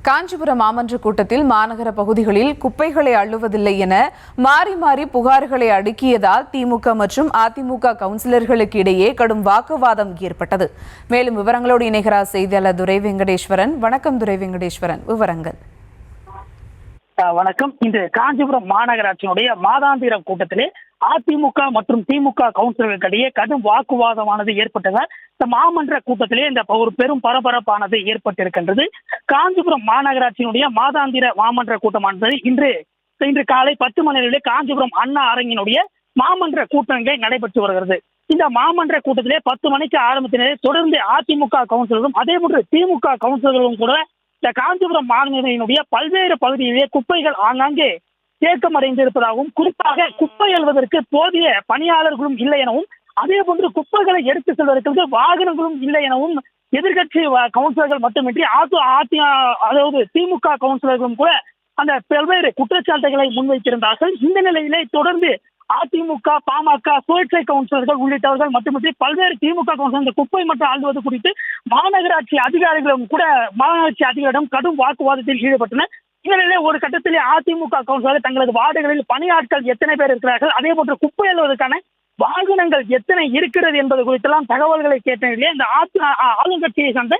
காஞ்சிபுரம் மாமன்ற கூட்டத்தில் மாநகர பகுதிகளில் குப்பைகளை அள்ளுவதில்லை என மாறி மாறி புகார்களை அடுக்கியதால் திமுக மற்றும் அதிமுக கவுன்சிலர்களுக்கு இடையே கடும் வாக்குவாதம் ஏற்பட்டது. மேலும் விவரங்களோடு இணைகிறார் செய்தியாளர் துரை வெங்கடேஸ்வரன். வணக்கம் துரை வெங்கடேஸ்வரன், விவரங்கள். வணக்கம். இன்று காஞ்சிபுரம் மாநகராட்சியினுடைய மாதாந்திர கூட்டத்திலே அதிமுக மற்றும் திமுக கவுன்சிலர்களுக்கிடையே கடும் வாக்குவாதமானது ஏற்பட்டதால் இந்த மாமன்ற கூட்டத்திலே இந்த ஒரு பெரும் பரபரப்பானது ஏற்பட்டிருக்கின்றது. காஞ்சிபுரம் மாநகராட்சியினுடைய மாதாந்திர மாமன்ற கூட்டமானது இன்று காலை 10 மணி காஞ்சிபுரம் அண்ணா அரங்கினுடைய மாமன்ற கூட்டங்கள் நடைபெற்று வருகிறது. இந்த மாமன்ற கூட்டத்திலே 10 மணிக்கு ஆரம்பித்தினரை தொடர்ந்து அதிமுக கவுன்சிலரும் அதே போன்று திமுக கவுன்சிலர்களும் கூட இந்த காஞ்சிபுரம் மாநகரினுடைய பல்வேறு பகுதியிலே குப்பைகள் ஆங்காங்கே தேக்கமடைந்திருப்பதாகவும், குறிப்பாக குப்பை அள்ளுவதற்கு போதிய பணியாளர்களும் இல்லை எனவும், அதே போன்று குப்பைகளை எடுத்து செல்வதற்கு வாகனங்களும் இல்லை எனவும் எதிர்கட்சி கவுன்சிலர்கள் மட்டுமின்றி அதாவது திமுக கவுன்சிலர்களும் கூட அந்த பல்வேறு குற்றச்சாட்டுகளை முன்வைத்திருந்தார்கள். இந்த நிலையிலே தொடர்ந்து அதிமுக, பாமக, சுயேட்சை கவுன்சிலர்கள் உள்ளிட்டவர்கள் மட்டுமின்றி பல்வேறு திமுக கவுன்சிலர் இந்த குப்பை மற்றும் ஆள்வது குறித்து மாநகராட்சி அதிகாரிகளும் கூட மாநகராட்சி அதிகாரிடம் கடும் வாக்குவாதத்தில் ஈடுபட்டனர். இந்த நிலையிலே ஒரு கட்டத்திலே அதிமுக கவுன்சிலர் தங்களது வார்டுகளில் பணியாட்கள் எத்தனை பேர் இருக்கிறார்கள், அதே போன்று குப்பை அள்ளுவதற்கான வாகனங்கள் எத்தனை இருக்கிறது என்பது குறித்தெல்லாம் தகவல்களை கேட்ட நிலையிலே இந்த ஆளுங்கட்சியை சார்ந்த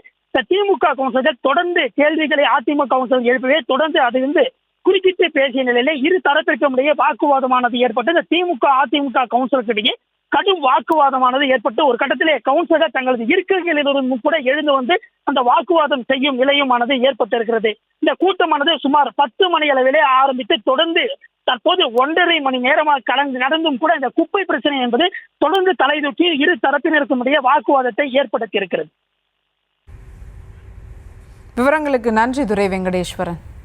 திமுக கவுன்சிலர்கள் தொடர்ந்து கேள்விகளை அதிமுக கவுன்சிலர் எழுப்பவே தொடர்ந்து அதிலிருந்து குறுக்கிட்டு பேசிய நிலையிலே இரு தரப்பிற்கும் இடையே வாக்குவாதமானது ஏற்பட்டு இந்த திமுக அதிமுக கவுன்சிலர்களிடையே கடும் வாக்குவாதமானது ஏற்பட்டு ஒரு கட்டத்திலே கவுன்சிலர் தங்களது இருக்கைகளிலிருந்து கூட எழுந்து வந்து அந்த வாக்குவாதம் செய்யும் நிலையுமானது ஏற்பட்டிருக்கிறது. இந்த கூட்டமானது சுமார் 10 மணி அளவிலே ஆரம்பித்து தொடர்ந்து தற்போது 1.5 மணி நேரமாக நடந்தும் கூட இந்த குப்பை பிரச்சனை என்பது தொடர்ந்து தலைதூக்கி இரு தரப்பினருக்கும் இடையே வாக்குவாதத்தை ஏற்படுத்தி இருக்கிறது. விவரங்களுக்கு நன்றி துரை வெங்கடேஸ்வரன்.